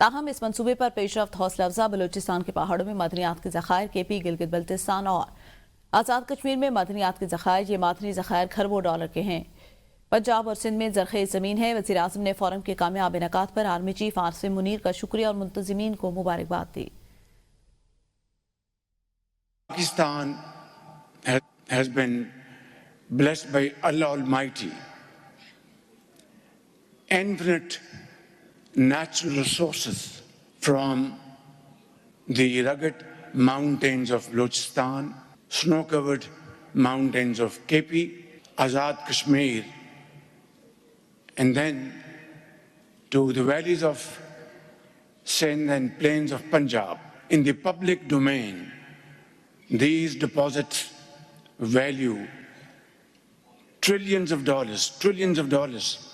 تاہم اس منصوبے پر پیش رفت حوصلہ افزا بلوچستان کے پہاڑوں میں معدنیات کے ذخائر KP گلگت بلتستان اور آزاد کشمیر میں معدنیات کے ذخائر یہ معدنی ذخائر کھربوں ڈالر کے ہیں پنجاب اور سندھ میں زرخیز زمین ہے وزیر اعظم نے فورم کے کامیاب انعقاد پر آرمی چیف عاصم منیر کا شکریہ اور منتظمین کو مبارکباد دی Pakistan has been blessed by Allah Almighty. Infinite natural resources from the rugged mountains of Balochistan, snow-covered mountains of KP, Azad Kashmir, and then to the valleys of Sindh and plains of Punjab. In the public domain, these deposits value trillions of dollars.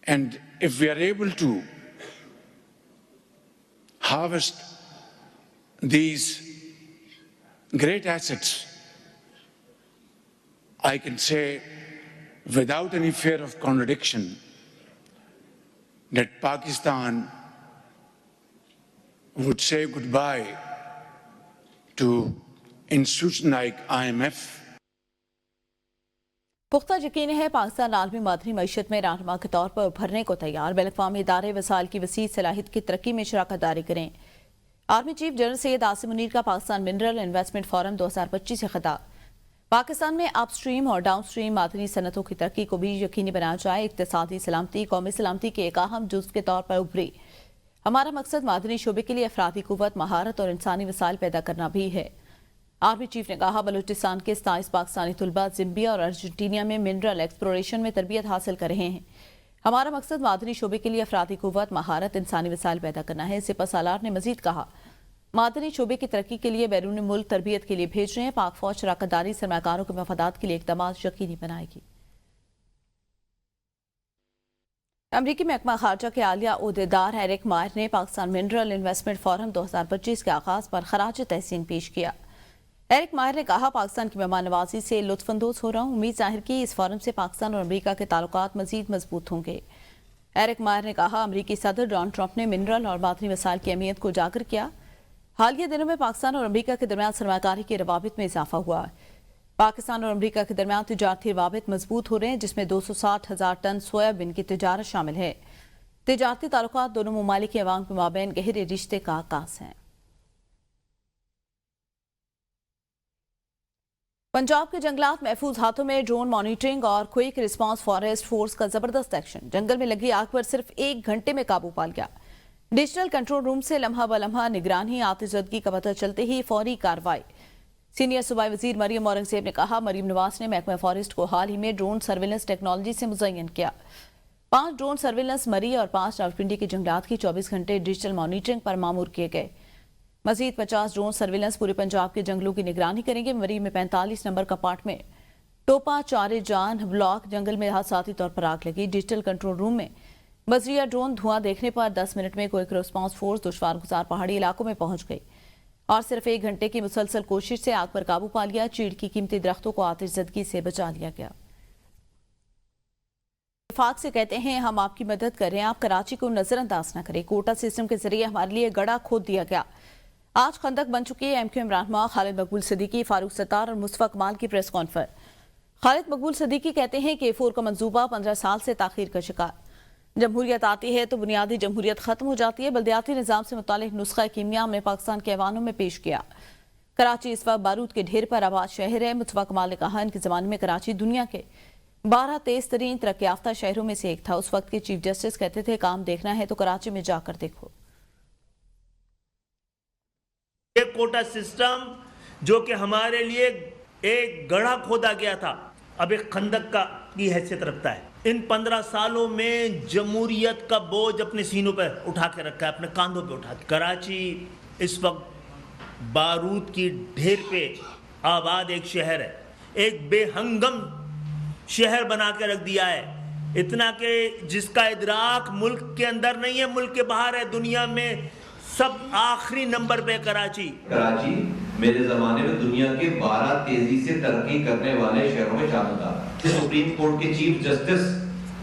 And if we are able to harvest these great assets, I can say without any fear of contradiction that Pakistan would say goodbye to institutions like IMF. پختہ یقین ہے پاکستان عالمی معدنی معیشت میں رہنما کے طور پر ابھرنے کو تیار بین الاقوامی ادارے وسائل کی وسیع صلاحیت کی ترقی میں شراکت داری کریں army chief general Syed Asim Munir کا پاکستان منرل انویسٹمنٹ فورم 2025 سے خطاب پاکستان میں اپ سٹریم اور ڈاؤن سٹریم معدنی صنعتوں کی ترقی کو بھی یقینی بنایا جائے اقتصادی سلامتی قومی سلامتی کے ایک اہم جزو کے طور پر ابھری ہمارا مقصد معدنی شعبے کے لیے افرادی قوت مہارت اور انسانی وسائل پیدا کرنا بھی ہے آرمی چیف نے کہا بلوچستان کے 27 پاکستانی طلباء زمبیا اور ارجنٹینا میں منرل ایکسپلوریشن میں تربیت حاصل کر رہے ہیں ہمارا مقصد معدنی شعبے کے لیے افرادی قوت مہارت انسانی وسائل پیدا کرنا ہے سپہ سالار نے مزید کہا معدنی شعبے کی ترقی کے لیے بیرون ملک تربیت کے لیے بھیج رہے ہیں پاک فوج شراکت داری سرمایہ کاروں کے مفادات کے لیے اقدامات یقینی بنائے گی امریکی محکمہ خارجہ کے عالیہ عہدیدار ایرک مائر نے پاکستان منرل انویسٹمنٹ فورم 2025 کے آغاز پر خراج تحسین پیش کیا ایرک مائر نے کہا پاکستان کی مہمان نوازی سے لطف اندوز ہو رہا ہوں امید ظاہر کی اس فورم سے پاکستان اور امریکہ کے تعلقات مزید مضبوط ہوں گے ایرک مائر نے کہا امریکی صدر ڈونلڈ ٹرمپ نے منرل اور معدنی وسائل کی اہمیت کو اجاگر کیا حالیہ دنوں میں پاکستان اور امریکہ کے درمیان سرمایہ کاری کے روابط میں اضافہ ہوا پاکستان اور امریکہ کے درمیان تجارتی روابط مضبوط ہو رہے ہیں جس میں 260,000 ٹن سویابین کی تجارت شامل ہے تجارتی تعلقات دونوں ممالک کے عوام کے مابین گہرے رشتے کا عکاس ہیں پنجاب کے جنگلات محفوظ ہاتھوں میں ڈرون مانیٹرنگ اور کوئک ریسپانس فارسٹ فورس کا زبردست ایکشن جنگل میں لگی آگ پر صرف 1 گھنٹے میں قابو پا لیا ڈیجیٹل کنٹرول روم سے لمحہ بلمحہ نگرانی آتش زدگی کا پتہ چلتے ہی فوری کارروائی سینئر صوبائی وزیر مریم اورنگزیب نے کہا مریم نواز نے محکمہ فارسٹ کو حال ہی میں ڈرون سرویلنس ٹیکنالوجی سے مزین کیا 5 ڈرون سرویلنس مری اور 5 راولپنڈی کے جنگلات کی 24 گھنٹے ڈیجیٹل مانیٹرنگ پر مامور کیے گئے مزید 50 ڈرون سرویلنس پورے پنجاب کے جنگلوں کی نگرانی کریں گے مری میں 45 نمبر کپاٹ میں ٹوپا چارے جان بلاک جنگل میں حادثاتی طور پر آگ لگی ڈیجیٹل کنٹرول روم میں بذریعہ ڈرون دھواں دیکھنے پر 10 منٹ میں کوئک ریسپانس فورس دشوار گزار پہاڑی علاقوں میں پہنچ گئی اور صرف 1 گھنٹے کی مسلسل کوشش سے آگ پر قابو پا لیا چیڑ کی قیمتی درختوں کو آتش زدگی سے بچا لیا گیا وفاق سے کہتے ہیں ہم آپ کی مدد کر رہے ہیں آپ کراچی کو نظر انداز نہ کریں کوٹا سسٹم کے ذریعے ہمارے لیے گڑھا کھود دیا گیا آج خندق بن چکی ہے MQ عمران خان خالد مقبول صدیقی فاروق ستار اور مصطفیٰ کمال کی پریس کانفرنس خالد مقبول صدیقی کہتے ہیں کہ A4 کا منصوبہ 15 سال سے تاخیر کا شکار جمہوریت آتی ہے تو بنیادی جمہوریت ختم ہو جاتی ہے بلدیاتی نظام سے متعلق نسخہ کیمیا میں پاکستان کے ایوانوں میں پیش کیا کراچی اس وقت بارود کے ڈھیر پر آباد شہر ہے مصطفیٰ کمال نے کہا ان کے زمانے میں کراچی دنیا کے 12 تیز ترین ترقی یافتہ شہروں میں سے ایک تھا اس وقت کے چیف جسٹس کہتے تھے کام دیکھنا ہے تو کراچی میں جا کر دیکھو یہ کوٹا سسٹم جو کہ ہمارے لیے ایک گڑھا کھودا گیا تھا اب ایک خندق کی حیثیت رکھتا ہے ان 15 سالوں میں جمہوریت کا بوجھ اپنے سینوں پہ اٹھا کے رکھا ہے اپنے کاندھوں پہ اٹھا کے کراچی اس وقت بارود کی ڈھیر پہ آباد ایک شہر ہے ایک بے ہنگم شہر بنا کے رکھ دیا ہے اتنا کہ جس کا ادراک ملک کے اندر نہیں ہے ملک کے باہر ہے دنیا میں سب آخری نمبر پہ کراچی میرے زمانے میں دنیا کے 12 تیزی سے ترقی کرنے والے شہروں میں شامل تھا سپریم کورٹ کے چیف جسٹس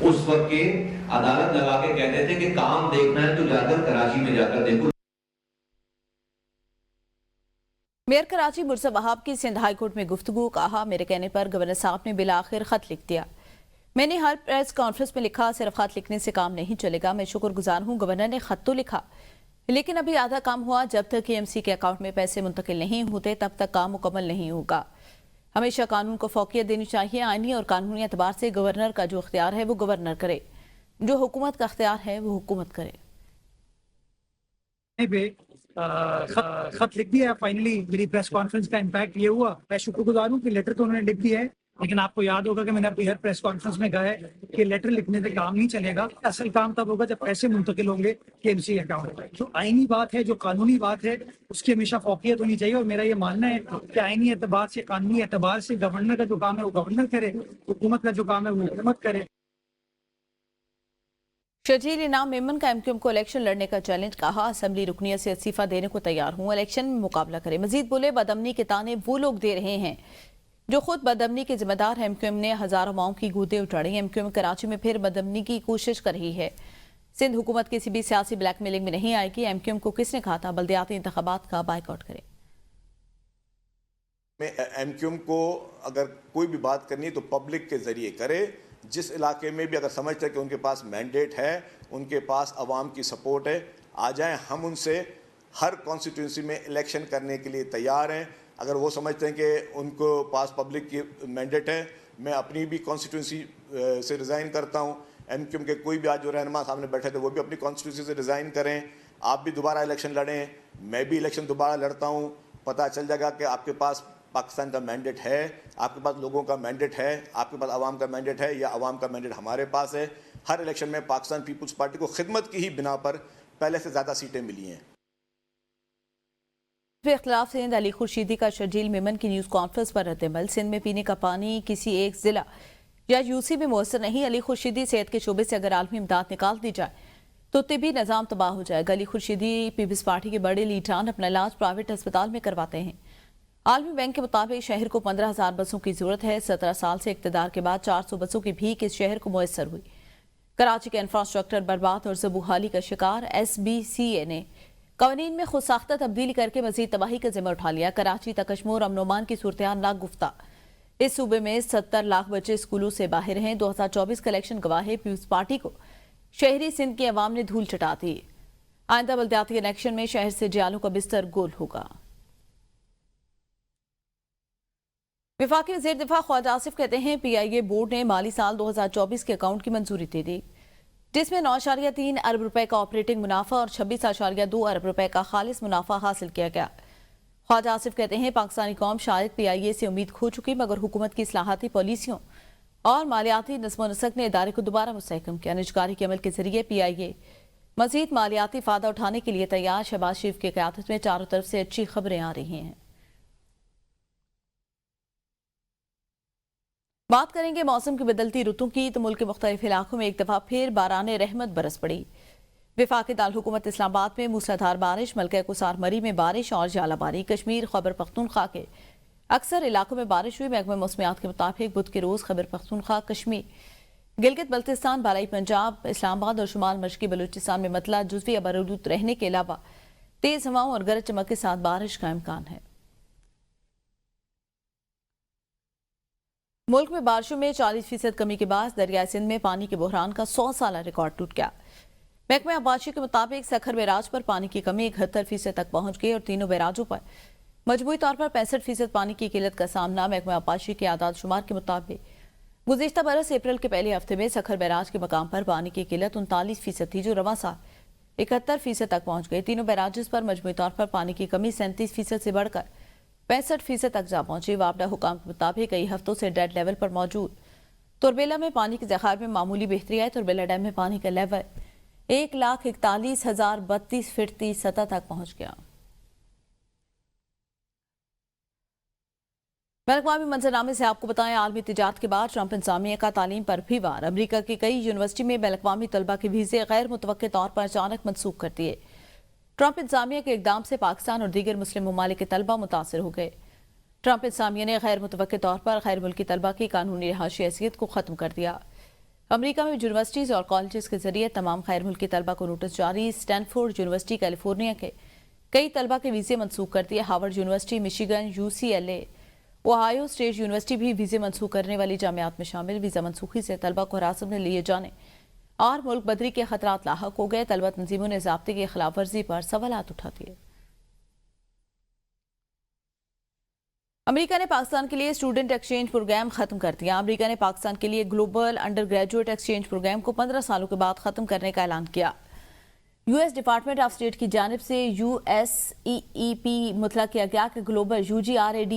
اس وقت کے عدالت لگا کے کہتے تھے کہ کام دیکھنا ہے تو جا کر کراچی میں جا کر دیکھو. میئر کراچی مرزا وہاب کی سندھ ہائی کورٹ میں گفتگو. کہا میرے کہنے پر گورنر صاحب نے بالآخر خط لکھ دیا. میں نے ہر پریس کانفرنس میں لکھا صرف خط لکھنے سے کام نہیں چلے گا. میں شکر گزار ہوں گورنر نے خط تو لکھا لیکن ابھی آدھا کام ہوا. جب تک KMC کے اکاؤنٹ میں پیسے منتقل نہیں ہوتے تب تک کام مکمل نہیں ہوگا. ہمیشہ قانون کو فوقیت دینی چاہیے. آئینی اور قانونی اعتبار سے گورنر کا جو اختیار ہے وہ گورنر کرے, جو حکومت کا اختیار ہے وہ حکومت کرے. خط لکھ دیا فائنلی. میری پریس کانفرنس کا امپیکٹ یہ ہوا. میں شکر گزار ہوں کہ لیٹر تو انہوں نے لکھ دیا ہے, لیکن آپ کو یاد ہوگا کہ میں نے اپنی ہر پریس کانفرنس میں کہا ہے کہ لیٹر لکھنے سے کام نہیں چلے گا. اصل کام تب ہوگا جب پیسے منتقل ہوں گے KMC اکاؤنٹ. جو آئینی بات ہے, جو قانونی بات ہے, اس کی ہمیشہ فوقیت ہونی چاہیے. اور میرا یہ ماننا ہے کہ آئینی اعتبار سے, قانونی اعتبار سے گورنر کا جو کام ہے وہ گورنر کرے, حکومت کا جو کام ہے وہ حکومت کرے. شرجیل انعام میمن کا MQM کو الیکشن لڑنے کا چیلنج. کہا اسمبلی رکنیت سے استعفیٰ دینے کو تیار ہوں, الیکشن میں مقابلہ کرے. مزید بولے بدامنی کے تانے وہ لوگ دے رہے ہیں جو خود بدامنی کے ذمہ دار. MQM نے ہزاروں ماؤں کی گودے اٹھاڑی. MQM کراچی میں پھر بدامنی کی کوشش کر رہی ہے. سندھ حکومت کسی بھی سیاسی بلیک میلنگ میں نہیں آئے گی. MQM کو کس نے کہا تھا بلدیاتی انتخابات کا بائیکاٹ کرے؟ MQM کو اگر کوئی بھی بات کرنی ہے تو پبلک کے ذریعے کرے. جس علاقے میں بھی اگر سمجھتے ہیں کہ ان کے پاس مینڈیٹ ہے, ان کے پاس عوام کی سپورٹ ہے, آ جائیں. ہم ان سے ہر کانسٹیٹوئنسی میں الیکشن کرنے کے لیے تیار ہیں. اگر وہ سمجھتے ہیں کہ ان کو پاس پبلک کی مینڈیٹ ہے, میں اپنی بھی کانسٹیٹوئنسی سے ریزائن کرتا ہوں. MQM کے کوئی بھی آج جو رہنما سامنے بیٹھے تھے وہ بھی اپنی کانسٹیٹوئنسی سے ریزائن کریں. آپ بھی دوبارہ الیکشن لڑیں, میں بھی الیکشن دوبارہ لڑتا ہوں. پتہ چل جائے گا کہ آپ کے پاس پاکستان کا مینڈیٹ ہے, آپ کے پاس لوگوں کا مینڈیٹ ہے, آپ کے پاس عوام کا مینڈیٹ ہے, یا عوام کا مینڈیٹ ہمارے پاس ہے. ہر الیکشن میں پاکستان پیپلز پارٹی کو خدمت کی ہی بنا پر پہلے سے زیادہ سیٹیں ملی ہیں. اختلاف سندھ علی خورشیدی کا شرجیل میمن کی نیوز کانفرنس پر رد عمل. سندھ میں پینے کا پانی کسی ایک ضلع یا UC میں میسر نہیں. علی خورشیدی صحت کے شعبے سے اگر عالمی امداد نکال دی جائے تو طبی نظام تباہ ہو جائے گا. علی خورشیدی پیپلز پارٹی کے بڑے لیڈران اپنا علاج پرائیویٹ ہسپتال میں کرواتے ہیں. عالمی بینک کے مطابق شہر کو 15,000 بسوں کی ضرورت ہے. 17 سال سے اقتدار کے بعد 400 بسوں کی بھیک اس شہر کو میسر ہوئی. کراچی کا انفراسٹرکچر برباد اور زبوحالی کا شکار. SBCA نے قوانین میں خود ساختہ تبدیلی کر کے مزید تباہی کا ذمہ اٹھا لیا. کراچی تک کشمور امن و امان کی صورتحال ناگفتہ. اس صوبے میں 70 لاکھ بچے اسکولوں سے باہر ہیں. 2024 کا الیکشن گواہ ہے. پیپلز پارٹی کو شہری سندھ کی عوام نے دھول چٹا دی. آئندہ بلدیاتی الیکشن میں شہر سے جیالوں کا بستر گول ہوگا. وفاقی وزیر دفاع خواجہ آصف کہتے ہیں PIA بورڈ نے مالی سال 2024 کے اکاؤنٹ کی منظوری دے دی, جس میں 9.3 ارب روپے کا آپریٹنگ منافع اور 26.2 ارب روپے کا خالص منافع حاصل کیا گیا. خواجہ آصف کہتے ہیں پاکستانی قوم شاید PIA سے امید کھو چکی, مگر حکومت کی اصلاحاتی پالیسیوں اور مالیاتی نظم و نسق نے ادارے کو دوبارہ مستحکم کیا. نجکاری کے عمل کے ذریعے PIA مزید مالیاتی فائدہ اٹھانے کے لیے تیار. شہباز شریف کی قیادت میں چاروں طرف سے اچھی خبریں آ رہی ہیں. بات کریں گے موسم کی بدلتی رتوں کی تو ملک کے مختلف علاقوں میں ایک دفعہ پھر باران رحمت برس پڑی. وفاقی دارالحکومت اسلام آباد میں موسلادھار بارش, ملکہ قصار مری میں بارش اور ژالہ باری. کشمیر خیبر پختونخوا کے اکثر علاقوں میں بارش ہوئی. محکمہ موسمیات کے مطابق بدھ کے روز خیبر پختونخوا, کشمیر, گلگت بلتستان, بالائی پنجاب, اسلام آباد اور شمال مشرقی بلوچستان میں مطلع جزوی ابرالود رہنے کے علاوہ تیز ہواؤں اور گرج چمک کے ساتھ بارش کا امکان ہے. ملک میں بارشوں میں 40% کمی کے باعث دریائے سندھ میں پانی کے بحران کا 100 سالہ ریکارڈ ٹوٹ گیا. محکمہ آبپاشی کے مطابق سکھر بیراج پر پانی کی کمی 71% تک پہنچ گئی اور تینوں بیراجوں پر مجموعی طور پر 65% پانی کی قلت کا سامنا. محکمہ آبپاشی کے اعداد شمار کے مطابق گزشتہ برس اپریل کے پہلے ہفتے میں سکھر بیراج کے مقام پر پانی کی قلت 39% تھی, جو رواں سال 71% تک پہنچ گئی. تینوں بیراجز پر مجموعی طور پر پانی کی کمی 37% سے بڑھ کر 65% تک جا پہنچی. وابڈہ حکام کے مطابق کئی ہفتوں سے ڈیڈ لیول پر موجود تربیلا میں پانی کے ذخائر میں معمولی بہتری آئی. تربیلا ڈیم میں پانی کا لیول 1,41,032 فٹ کی سطح تک پہنچ گیا. بین الاقوامی منظرنامے سے آپ کو بتائیں, عالمی تجارت کے بعد ٹرمپ انتظامیہ کا تعلیم پر بھی وار. امریکہ کی کئی یونیورسٹی میں بین الاقوامی طلبہ کے ویزے غیر متوقع طور پر اچانک منسوخ کر دیے. ٹرمپ انتظامیہ کے اقدام سے پاکستان اور دیگر مسلم ممالک کے طلبہ متاثر ہو گئے. ٹرمپ انتظامیہ نے غیر متوقع طور پر غیر ملکی طلبہ کی قانونی رہائشی حیثیت کو ختم کر دیا. امریکہ میں یونیورسٹیز اور کالجز کے ذریعے تمام غیر ملکی طلبہ کو نوٹس جاری. اسٹینفورڈ یونیورسٹی کیلیفورنیا کے کئی طلبہ کے ویزے منسوخ کر دیے. Harvard university, Michigan, UCLA، Ohio state university بھی ویزے منسوخ کرنے والی جامعات میں شامل. ویزا منسوخی سے طلبہ کو حراست میں لیے جانے اور ملک بدری کے خطرات لاحق ہو گئے. طلبہ تنظیموں نے ضابطے کی خلاف ورزی پر سوالات اٹھا دیے. امریکہ نے پاکستان کے لیے اسٹوڈنٹ ایکسچینج پروگرام ختم کر دیا. امریکا نے پاکستان کے لیے global undergraduate exchange programme کو 15 سالوں کے بعد ختم کرنے کا اعلان کیا. US ڈپارٹمنٹ آف اسٹیٹ کی جانب سے USEEP مطلع کیا گیا کہ گلوبل UGRAD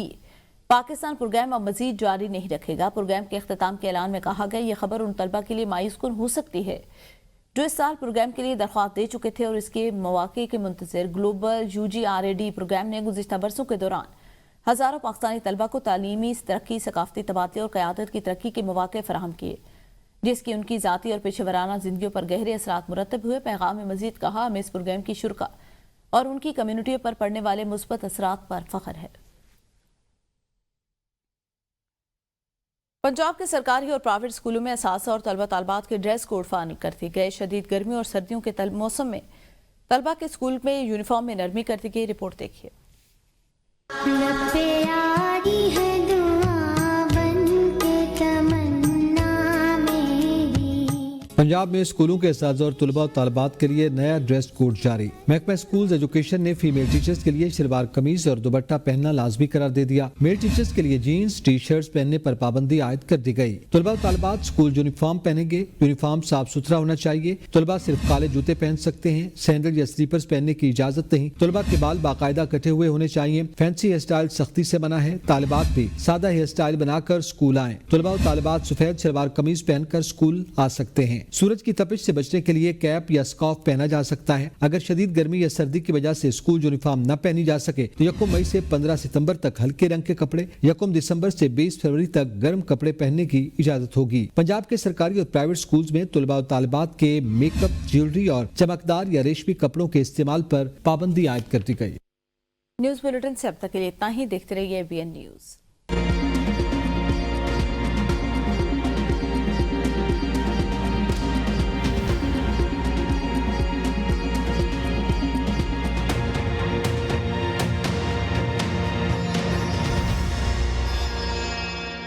پاکستان پروگرام اب مزید جاری نہیں رکھے گا. پروگرام کے اختتام کے اعلان میں کہا گیا یہ خبر ان طلبہ کے لیے مایوس کن ہو سکتی ہے جو اس سال پروگرام کے لیے درخواست دے چکے تھے اور اس کے مواقع کے منتظر. گلوبل UGRAD پروگرام نے گزشتہ برسوں کے دوران ہزاروں پاکستانی طلبہ کو تعلیمی ترقی، ثقافتی تبادلے اور قیادت کی ترقی کے مواقع فراہم کیے، جس کی ان کی ذاتی اور پیشہ ورانہ زندگیوں پر گہرے اثرات مرتب ہوئے. پیغام میں مزید کہا ہمیں اس پروگرام کی شرکاء اور ان کی کمیونٹیوں پر پڑنے والے مثبت اثرات پر فخر ہے. پنجاب کے سرکاری اور پرائیویٹ اسکولوں میں اساتذہ اور طلبہ طالبات کے ڈریس کوڈ فائنل کر دیے گئے. شدید گرمیوں اور سردیوں کے موسم میں طلبہ کے اسکول میں یونیفارم میں نرمی کر دی گئی. رپورٹ دیکھیے. پنجاب میں اسکولوں کے اساتذہ اور طلباء و طالبات کے لیے نیا ڈریس کوڈ جاری. محکمہ اسکولز ایجوکیشن نے فیمیل ٹیچرز کے لیے شلوار قمیض اور دوپٹہ پہننا لازمی قرار دے دیا. میل ٹیچرز کے لیے جینز ٹی شرٹس پہننے پر پابندی عائد کر دی گئی. طلباء و طالبات اسکول یونیفارم پہنیں گے. یونیفارم صاف ستھرا ہونا چاہیے. طلباء صرف کالے جوتے پہن سکتے ہیں. سینڈل یا سلیپرز پہننے کی اجازت نہیں. طلباء کے بال باقاعدہ کٹے ہوئے ہونے چاہیے. فینسی ہیئر اسٹائل سختی سے منع ہے. طالبات بھی سادہ ہیئر اسٹائل بنا کر اسکول آئیں. طلباء و طالبات سفید شلوار قمیض پہن کر اسکول آ سکتے ہیں. سورج کی تپش سے بچنے کے لیے کیپ یا اسکارف پہنا جا سکتا ہے. اگر شدید گرمی یا سردی کی وجہ سے اسکول یونیفارم نہ پہنی جا سکے تو 1 مئی سے 15 ستمبر تک ہلکے رنگ کے کپڑے، 1 دسمبر سے 20 فروری تک گرم کپڑے پہننے کی اجازت ہوگی. پنجاب کے سرکاری اور پرائیویٹ اسکولز میں طلباء و طالبات کے میک اپ، جیولری اور چمکدار یا ریشمی کپڑوں کے استعمال پر پابندی عائد کر دی گئی. نیوز بلیٹن سے اب تک کے لیے اتنا ہی. دیکھتے رہیے ABN نیوز.